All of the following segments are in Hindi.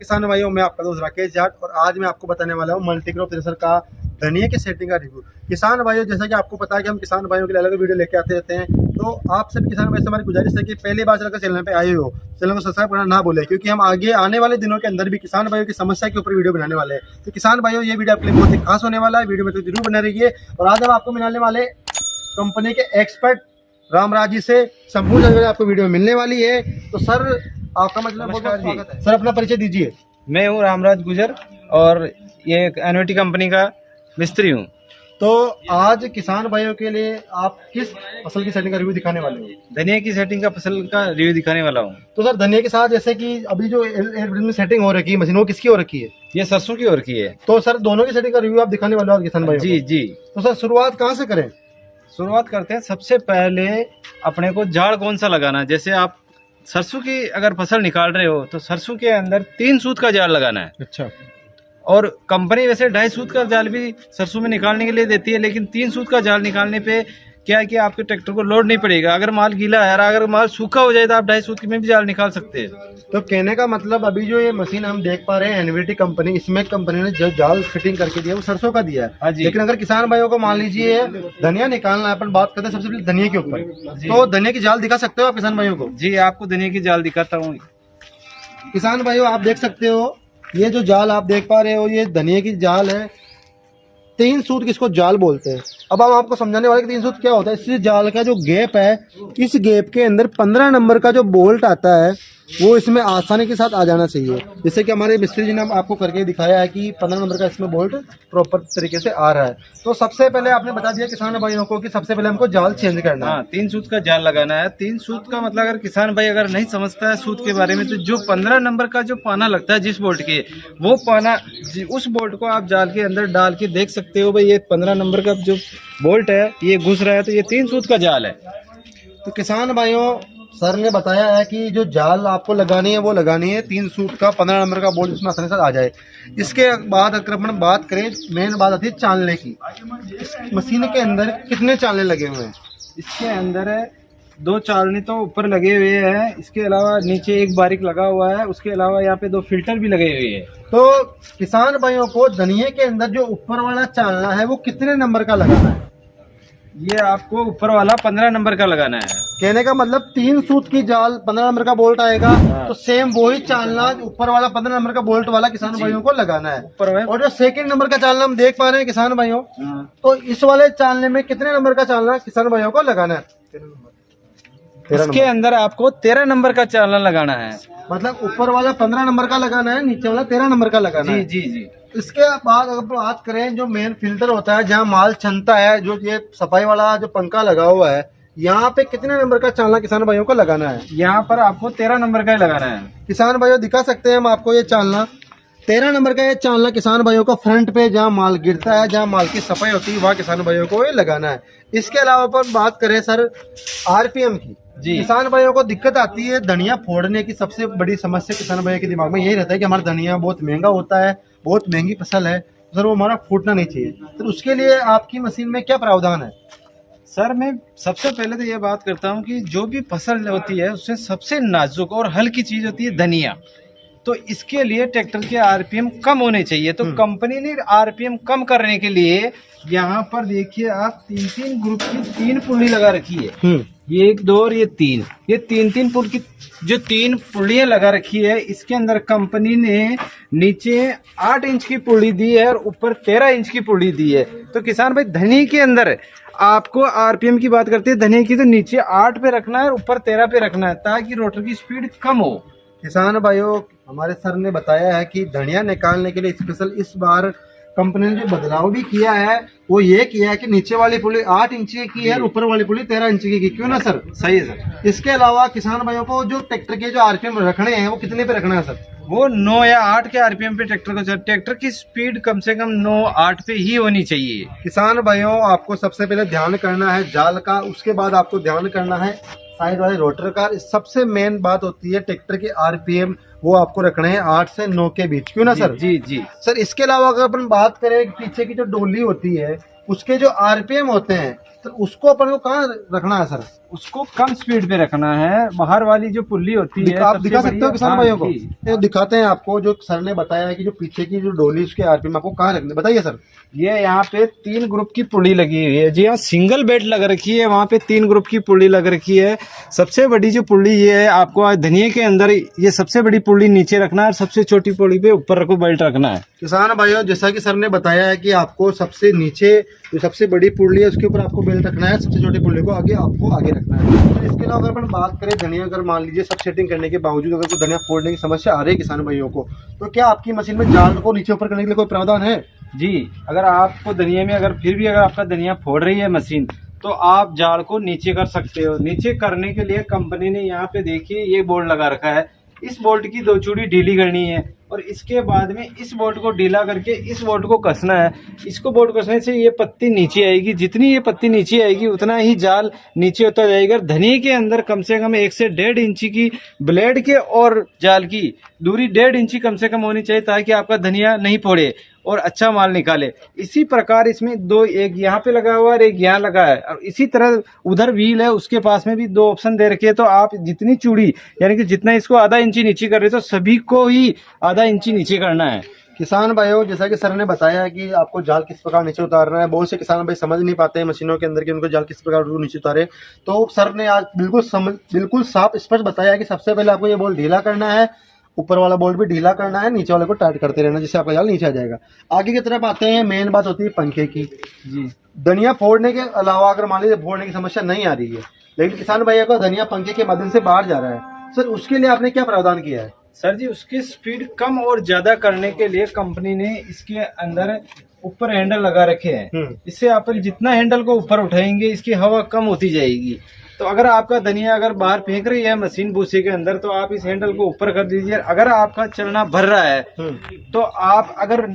किसान भाइयों, मैं आपका दोस्त राकेश जाट और आज मैं आपको बताने वाला हूँ मल्टीक्रॉप थ्रेशर का धनिया की सेटिंग का रिव्यू। किसान भाइयों, जैसा कि आपको पता है कि हम किसान भाइयों के लिए अलग वीडियो लेके आते रहते हैं, तो आप सभी किसान भाई से हमारी गुजारिश है कि पहली बार चलकर चैनल पे आए हो, चैनल को सब्सक्राइब करना ना भूलें, क्योंकि हम आगे आने वाले दिनों के अंदर भी किसान भाइयों की समस्या के ऊपर वीडियो बनाने वाले हैं। तो किसान भाइयों, ये वीडियो आपके लिए बहुत ही खास होने वाला है, वीडियो में तो जरूर बने रहिए। और आज हम आपको मिलाने वाले कंपनी के एक्सपर्ट रामराज जी से संपूर्ण जानकारी आपको वीडियो में मिलने वाली है। तो सर, आपका मतलब बहुत बहुत स्वागत है। सर, अपना परिचय दीजिए। मैं हूँ रामराज गुजर और ये एक एनओटी कंपनी का मिस्त्री हूँ। तो आज किसान भाइयों के लिए आप किस फसल की सेटिंग का रिव्यू दिखाने वाले हो? धनिया की सेटिंग का फसल का रिव्यू दिखाने वाला हूँ। तो सर, धनिया के साथ जैसे कि अभी जो एयर में सेटिंग हो रखी है मशीन, वो किसकी हो रखी है? ये सरसों की ओर की है। तो सर, दोनों की सेटिंग का रिव्यू आप दिखाने वाले हो किसान भाइयों जी को? जी। तो सर, शुरुआत कहाँ से करें? शुरुआत करते हैं। सबसे पहले अपने को झाड़ कौन सा लगाना है। जैसे आप सरसों की अगर फसल निकाल रहे हो तो सरसों के अंदर 3 सूत का जाल लगाना है। अच्छा। और कंपनी वैसे 2.5 सूत का जाल भी सरसों में निकालने के लिए देती है, लेकिन 3 सूत का जाल निकालने पे क्या है कि आपके ट्रैक्टर को लोड नहीं पड़ेगा। अगर माल गीला है और अगर माल सूखा हो जाए तो आप 2.5 सूत में भी जाल निकाल सकते हैं। तो कहने का मतलब, अभी जो ये मशीन हम देख पा रहे हैं एनवीटी कंपनी, इसमें कंपनी ने जो जाल फिटिंग करके दिया वो सरसों का दिया हाँ है। जी। लेकिन अगर किसान भाइयों को मान लीजिए धनिया निकालना है, अपन बात करते हैं सबसे पहले धनिया के ऊपर, तो धनिया की जाल दिखा सकते हो आप किसान भाइयों को? जी, आपको धनिया की जाल दिखाता हूँ। किसान भाइयों, आप देख सकते हो, ये जो जाल आप देख पा रहे हो ये धनिया की जाल है। 3 सूत किसको जाल बोलते हैं। अब हम आपको समझाने वाले कि 3 सूत क्या होता है। इस जाल का जो गैप है, इस गैप के अंदर 15 नंबर का जो बोल्ट आता है वो इसमें आसानी के साथ आ जाना चाहिए। जैसे कि हमारे मिस्त्री जी ने आपको करके दिखाया है कि 15 नंबर का इसमें बोल्ट प्रॉपर तरीके से आ रहा है। तो सबसे पहले आपने बता दिया किसान भाइयों को कि सबसे पहले हमको जाल चेंज करना है। हाँ, 3 सूत का जाल लगाना है। 3 सूत का मतलब अगर किसान भाई अगर नहीं समझता है सूत के बारे में, तो जो 15 नंबर का जो पाना लगता है जिस बोल्ट के, वो पाना उस बोल्ट को आप जाल के अंदर डाल के देख सकते हो। भाई ये 15 नंबर का जो बोल्ट है ये घुस रहा है, तो ये 3 सूत का जाल है। तो किसान भाइयों, सर ने बताया है कि जो जाल आपको लगानी है वो लगानी है 3 सूत का, 15 नंबर का बोल्ट इसमें आसानी से आ जाए। इसके बाद अगर अपन बात करें, मेन बात आती है चालने की। इस मशीन के अंदर कितने चालने लगे हुए हैं? इसके अंदर 2 चालनी तो ऊपर लगे हुए हैं, इसके अलावा नीचे एक बारीक लगा हुआ है, उसके अलावा यहाँ पे 2 फिल्टर भी लगे हुए हैं। तो किसान भाइयों को धनिया के अंदर जो ऊपर वाला चालना है वो कितने नंबर का लगाना है? ये आपको ऊपर वाला 15 नंबर का लगाना है। कहने का मतलब 3 सूत की जाल 15 नंबर का बोल्ट आएगा, तो सेम वही चालना ऊपर वाला 15 नंबर का बोल्ट वाला किसान भाइयों को लगाना है। ऊपर और जो सेकंड नंबर का चालना हम देख पा रहे हैं किसान भाइयों, तो इस वाले चालने में कितने नंबर का चालना किसान भाइयों को लगाना है? 13 इसके अंदर आपको 13 नंबर का चालन लगाना है। मतलब ऊपर वाला 15 नंबर का लगाना है, नीचे वाला 13 नंबर का लगाना है। जी जी जी। इसके बाद अगर बात करें, जो मेन फिल्टर होता है जहाँ माल छनता है, जो ये सफाई वाला जो पंखा लगा हुआ है, यहाँ पे कितने नंबर का चालना किसान भाइयों को लगाना है? यहाँ पर आपको 13 नंबर का ही लगाना है। किसान भाइयों, दिखा सकते हैं हम आपको ये चालना 13 नंबर का। ये चालना किसान भाइयों को फ्रंट पे जहाँ माल गिरता है, जहाँ माल की सफाई होती है, वहाँ किसान भाइयों को ये लगाना है। इसके अलावा अपन बात करें सर आरपीएम की, जी। किसान भाइयों को दिक्कत आती है धनिया फोड़ने की। सबसे बड़ी समस्या किसान भाइयों के दिमाग में यही रहता है कि हमारा धनिया बहुत महंगा होता है, बहुत महंगी फसल है, तो सर वो हमारा फूटना नहीं चाहिए। तो उसके लिए आपकी मशीन में क्या प्रावधान है? सर, मैं सबसे पहले तो ये बात करता हूँ कि जो भी फसल होती है उससे सबसे नाजुक और हल्की चीज होती है धनिया। तो इसके लिए ट्रैक्टर के आरपीएम कम होने चाहिए। तो कंपनी ने आरपीएम कम करने के लिए यहाँ पर देखिए आप 3-3 ग्रुप की 3 पुल्ली लगा रखी है। ये 1 2 और ये 3, ये 3-3 पुल की जो 3 पुल्लियां लगा रखी है, इसके अंदर कंपनी ने नीचे 8 इंच की पुल्ली दी है और ऊपर 13 इंच की पुल्ली दी है। तो किसान भाई, धनिया के अंदर आपको आरपीएम की बात करते हैं धनिया की, तो नीचे 8 पे रखना है और ऊपर 13 पे रखना है, ताकि रोटर की स्पीड कम हो। किसान भाइयों, हमारे सर ने बताया है कि धनिया निकालने के लिए स्पेशल इस बार कंपनी ने जो बदलाव भी किया है वो ये किया है कि नीचे वाली पुली 8 इंच की है और ऊपर वाली पुली 13 इंच की। क्यों ना सर? सही है सर। इसके अलावा किसान भाइयों को जो ट्रैक्टर के जो आरपीएम रखने हैं वो कितने पे रखना है सर? वो 9 या 8 के आरपीएम पे ट्रैक्टर को, ट्रैक्टर की स्पीड कम से कम 9-8 पे ही होनी चाहिए। किसान भाइयों, आपको सबसे पहले ध्यान करना है जाल का, उसके बाद आपको ध्यान करना है साइड वाले रोटर का। सबसे मेन बात होती है ट्रैक्टर के आरपीएम, वो आपको रखने हैं 8 से 9 के बीच। क्यों ना सर? जी जी सर, इसके अलावा अगर अपन बात करें पीछे की जो डोली होती है उसके जो आरपीएम होते हैं, तो उसको अपन को कहाँ रखना है सर? उसको कम स्पीड पे रखना है। बाहर वाली जो पुल्ली होती है, आप दिखा सकते हो किसान भाइयों को, जी। ये दिखाते हैं आपको। जो सर ने बताया है कि जो पीछे की जो डोली उसके आरपीएम आपको कहाँ रखने, बताइए सर। ये यहाँ पे 3 ग्रुप की पुली लगी हुई है जी। हाँ, सिंगल बेड लग रखी है, वहाँ पे 3 ग्रुप की पुली लग रखी है। सबसे बड़ी जो पुली ये है, आपको आज धनिये के अंदर ये सबसे बड़ी पुली नीचे रखना है और सबसे छोटी पुली पे ऊपर रखो बेल्ट रखना है। किसान भाइयों, जैसा कि सर ने बताया है कि आपको सबसे नीचे जो सबसे बड़ी पुल्ली है उसके ऊपर आपको बेल्ट रखना है, सबसे छोटी पुल्ली को आपको आगे रखना है। तो इसके अलावा अगर अपन बात करें धनिया, अगर मान लीजिए सब सेटिंग करने के बावजूद अगर कोई धनिया फोड़ने की समस्या आ रही है किसान भाइयों को, तो क्या आपकी मशीन में जाल को नीचे ऊपर करने के लिए कोई प्रावधान है? जी, अगर आपको धनिया में अगर फिर भी अगर आपका धनिया फोड़ रही है मशीन, तो आप जाल को नीचे कर सकते हो। नीचे करने के लिए कंपनी ने यहाँ पे देखिए ये बोल्ट लगा रखा है। इस बोल्ट की 2 चूड़ी ढीली करनी है और इसके बाद में इस बोल्ट को ढीला करके इस बोल्ट को कसना है। इसको बोल्ट कसने से ये पत्ती नीचे आएगी। जितनी ये पत्ती नीचे आएगी उतना ही जाल नीचे होता जाएगा। धनिये के अंदर कम से कम 1 से 1.5 इंची की ब्लेड के और जाल की दूरी 1.5 इंची कम से कम होनी चाहिए, ताकि आपका धनिया नहीं फोड़े और अच्छा माल निकाले। इसी प्रकार इसमें 2, एक यहाँ पे लगा हुआ है और एक यहाँ लगा है, और इसी तरह उधर व्हील है उसके पास में भी 2 ऑप्शन दे रखे हैं। तो आप जितनी चूड़ी यानी कि जितना इसको आधा इंची नीचे कर रहे हो, तो सभी को ही आधा इंची नीचे करना है। किसान भाइयों, जैसा कि सर ने बताया है कि आपको जाल किस प्रकार नीचे उतारना है, बहुत से किसान भाई समझ नहीं पाते हैं मशीनों के अंदर कि उनको जाल किस प्रकार नीचे उतारे। तो सर ने आज बिल्कुल साफ स्पष्ट बताया है कि सबसे पहले आपको ये बोल्ट ढीला करना है, ऊपर वाला बोल्ट भी ढीला करना है, नीचे वाले को टाइट करते रहना, जिससे आपका जाल नीचे आ जाएगा। आगे की तरफ आते हैं, मेन बात होती है पंखे की। जी, धनिया फोड़ने के अलावा अगर मान लीजिए फोड़ने की समस्या नहीं आ रही है, लेकिन किसान भैया को धनिया पंखे के माध्यम से बाहर जा रहा है, सर उसके लिए आपने क्या प्रावधान किया है? सर जी, उसकी स्पीड कम और ज्यादा करने के लिए कंपनी ने इसके अंदर ऊपर हैंडल लगा रखे हैं। इससे अपन जितना हैंडल को ऊपर उठाएंगे इसकी हवा कम होती जाएगी। तो अगर आपका धनिया अगर बाहर फेंक रही है मशीन भूसे के अंदर, तो आप इस हैंडल को ऊपर कर दीजिए। अगर आपका चलना भर रहा है तो आप अगर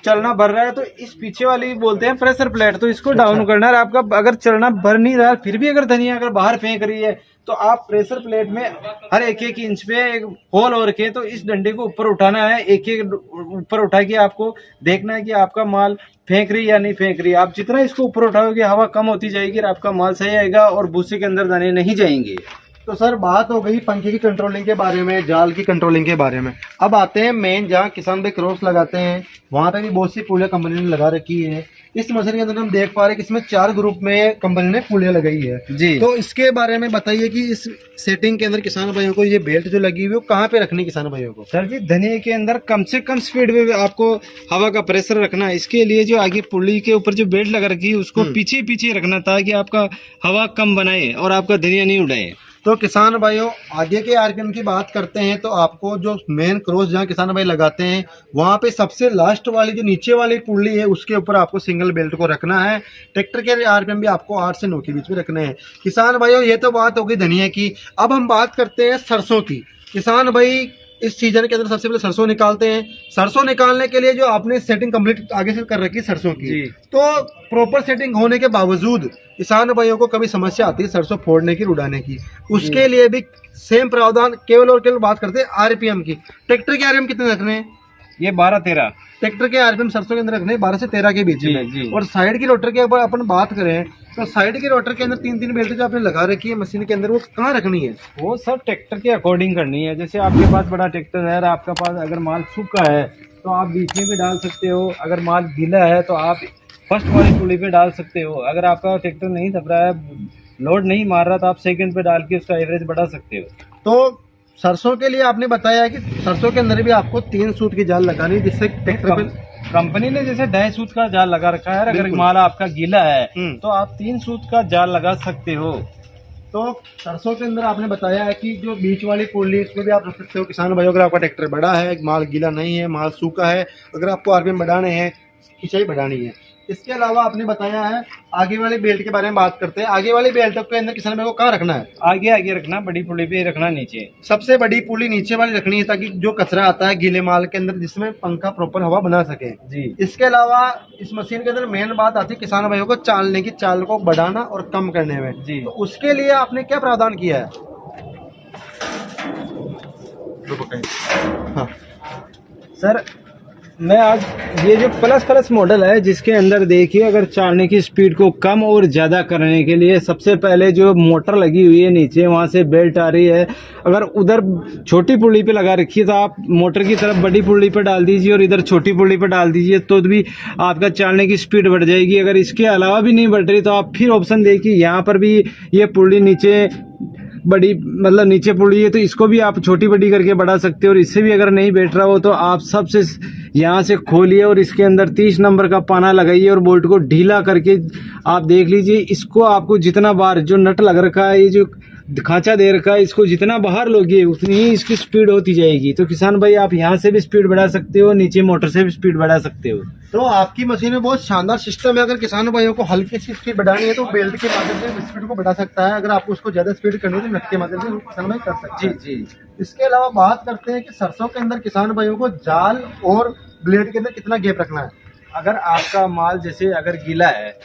चलना भर रहा है तो इस पीछे वाली बोलते हैं प्रेशर प्लेट, तो इसको डाउन करना है। आपका अगर चलना भर नहीं रहा फिर भी अगर धनिया अगर बाहर फेंक रही है, तो आप प्रेशर प्लेट में हर 1-1 इंच पे एक होल और रखे, तो इस डंडे को ऊपर उठाना है। 1-1 ऊपर उठा के आपको देखना है कि आपका माल फेंक रही या नहीं फेंक रही। आप जितना इसको ऊपर उठाओगे हवा कम होती जाएगी और आपका माल सही आएगा और भूसे के अंदर दाने नहीं जाएंगे। तो सर बात हो गई पंखे की कंट्रोलिंग के बारे में, जाल की कंट्रोलिंग के बारे में। अब आते हैं मेन, जहाँ किसान भाई क्रॉस लगाते हैं वहाँ पे भी बहुत सी पुलिया कंपनी ने लगा रखी है। इस मशीन के अंदर हम देख पा रहे हैं कि इसमें 4 ग्रुप में कंपनी ने पुलिया लगाई है जी। तो इसके बारे में बताइए कि इस सेटिंग के अंदर किसान भाइयों को ये बेल्ट जो लगी हुई है वो कहाँ पे रखनी किसान भाइयों को? सर जी, धनिये के अंदर कम से कम स्पीड में आपको हवा का प्रेशर रखना है। इसके लिए जो आगे पुल्ली के ऊपर जो बेल्ट लगा रखी है उसको पीछे पीछे रखना, ताकि आपका हवा कम बनाए और आपका धनिया नहीं उड़ाए। तो किसान भाइयों, आगे के आरपीएम की बात करते हैं तो आपको जो मेन क्रॉस जहाँ किसान भाई लगाते हैं वहाँ पे सबसे लास्ट वाली जो नीचे वाली पुल्ली है उसके ऊपर आपको सिंगल बेल्ट को रखना है। ट्रैक्टर के आरपीएम भी आपको 8 से 9 के बीच में रखने हैं। किसान भाइयों, ये तो बात हो गई धनिया की। अब हम बात करते हैं सरसों की। किसान भाई इस सीजन के अंदर सबसे पहले सरसों निकालते हैं। सरसों निकालने के लिए जो आपने सेटिंग कंप्लीट आगे से कर रखी है सरसों की, तो प्रॉपर सेटिंग होने के बावजूद किसान भाइयों को कभी समस्या आती है सरसों फोड़ने की, उड़ाने की। उसके लिए भी सेम प्रावधान, केवल और केवल बात करते हैं आरपीएम की। ट्रैक्टर के आरपीएम कितने रखने हैं? ये 12-13 ट्रैक्टर के आरपीएम सरसों के अंदर रखने 12 से 13 के बीच में। और साइड की रोटर के ऊपर अपन बात करें तो साइड की रोटर के अंदर 3-3 बेल्ट जो आपने लगा रखी है मशीन के अंदर, वो कहाँ रखनी है? वो सब ट्रैक्टर के अकॉर्डिंग करनी है। जैसे आपके पास बड़ा ट्रैक्टर है और आपका पास अगर माल सूखा है तो आप बीच में भी डाल सकते हो। अगर माल गीला है तो आप फर्स्ट वाली पुली पे डाल सकते हो। अगर आपका ट्रैक्टर नहीं थप रहा है, लोड नहीं मार रहा, तो आप सेकंड पे डाल के उसका एवरेज बढ़ा सकते हो। तो सरसों के लिए आपने बताया है कि सरसों के अंदर भी आपको 3 सूत की जाल लगानी, जिससे ट्रैक्टर पे कंपनी ने जैसे 2.5 सूत का जाल लगा रखा है। अगर माल आपका गीला है तो आप 3 सूत का जाल लगा सकते हो। तो सरसों के अंदर आपने बताया है कि जो बीच वाली पुल्ली इसमें भी आप रख सकते हो। किसान भाई, अगर आपका ट्रैक्टर बड़ा है, माल गीला नहीं है, माल सूखा है, अगर आपको आरपीएम बढ़ाने हैं, खिंचाई बढ़ानी है। इसके अलावा आपने बताया है आगे वाली बेल्ट के बारे में बात करते हैं। आगे वाली बेल्ट के अंदर किसान भाई को कहाँ रखना है? आगे रखना, बड़ी पुली पे रखना, नीचे। सबसे बड़ी पुली नीचे वाली रखनी है, ताकि जो कचरा आता है गीले माल के अंदर जिसमें पंखा प्रॉपर हवा बना सके जी। इसके अलावा इस मशीन के अंदर मेन बात आती है किसान भाइयों को चालने की, चाल को बढ़ाना और कम करने में जी। तो उसके लिए आपने क्या प्रावधान किया है? हाँ सर, मैं आज ये जो प्लस मॉडल है, जिसके अंदर देखिए अगर चालने की स्पीड को कम और ज़्यादा करने के लिए सबसे पहले जो मोटर लगी हुई है नीचे, वहाँ से बेल्ट आ रही है। अगर उधर छोटी पुल्ली पे लगा रखी है तो आप मोटर की तरफ बड़ी पुल्ली पे डाल दीजिए और इधर छोटी पुल्ली पे डाल दीजिए, तो भी आपका चालने की स्पीड बढ़ जाएगी। अगर इसके अलावा भी नहीं बढ़ रही तो आप फिर ऑप्शन देखिए, यहाँ पर भी ये पुल्ली नीचे बड़ी, मतलब नीचे पुल्ली है तो इसको भी आप छोटी बड़ी करके बढ़ा सकते हो। और इससे भी अगर नहीं बैठ रहा हो तो आप सबसे यहाँ से खोलिए और इसके अंदर 30 नंबर का पाना लगाइए और बोल्ट को ढीला करके आप देख लीजिए। इसको आपको जितना बार जो नट लग रखा है, ये जो खांचा दे रखा है, इसको जितना बाहर लोगे उतनी ही इसकी स्पीड होती जाएगी। तो किसान भाई आप यहाँ से भी स्पीड बढ़ा सकते हो, नीचे मोटर से भी स्पीड बढ़ा सकते हो। तो आपकी मशीन में बहुत शानदार सिस्टम है। अगर किसान भाइयों को हल्की सी स्पीड बढ़ानी है तो बेल्ट के माध्यम से स्पीड को बढ़ा सकता है। अगर आपको उसको ज्यादा स्पीड करनी है तो नट के माध्यम से किसान भाई कर सकते हैं। जी। इसके अलावा बात करते हैं कि सरसों के अंदर किसान भाइयों को जाल और ब्लेड के अंदर कितना गैप रखना है। अगर आपका माल जैसे अगर गीला है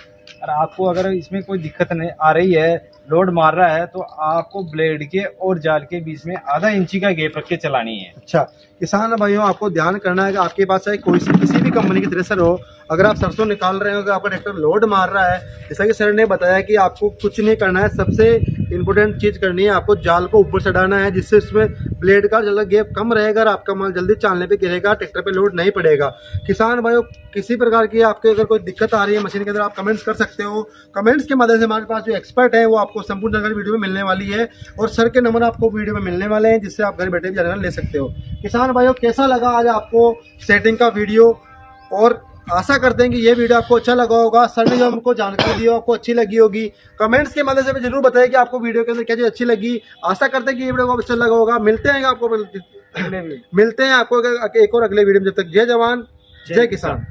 और आपको अगर इसमें कोई दिक्कत नहीं आ रही है, लोड मार रहा है, तो आपको ब्लेड के और जाल के बीच में आधा इंची का गैप रख के चलानी है। अच्छा किसान भाइयों, आपको ध्यान करना है कि आपके पास चाहे कोई सी किसी भी कंपनी की थ्रेसर हो, अगर आप सरसों निकाल रहे हो, अगर आपका ट्रैक्टर लोड मार रहा है, जैसा कि सर ने बताया कि आपको कुछ नहीं करना है। सबसे इंपॉर्टेंट चीज़ करनी है, आपको जाल को ऊपर चढ़ाना है, जिससे इसमें ब्लेड का जल्द गैप कम रहेगा और आपका माल जल्दी चालने पे गिरेगा, ट्रैक्टर पे लोड नहीं पड़ेगा। किसान भाइयों, किसी प्रकार की आपके अगर कोई दिक्कत आ रही है मशीन के अंदर, आप कमेंट्स कर सकते हो। कमेंट्स के माध्यम से हमारे पास जो एक्सपर्ट है वो आपको संपूर्ण जानकारी वीडियो में मिलने वाली है और सर के नंबर आपको वीडियो में मिलने वाले हैं, जिससे आप घर बैठे भी जानकारी ले सकते हो। किसान भाइयों, कैसा लगा आज आपको सेटिंग का वीडियो? और आशा करते हैं कि ये वीडियो आपको अच्छा लगा होगा। सर ने जो हमको जानकारी दी हो आपको अच्छी लगी होगी। कमेंट्स के माध्यम से जरूर बताइए कि आपको वीडियो के अंदर क्या चीज़ अच्छी लगी। आशा करते हैं कि ये वीडियो आपको अच्छा लगा होगा। मिलते हैं आपको एक और अगले वीडियो में। जब तक जय जवान जय किसान।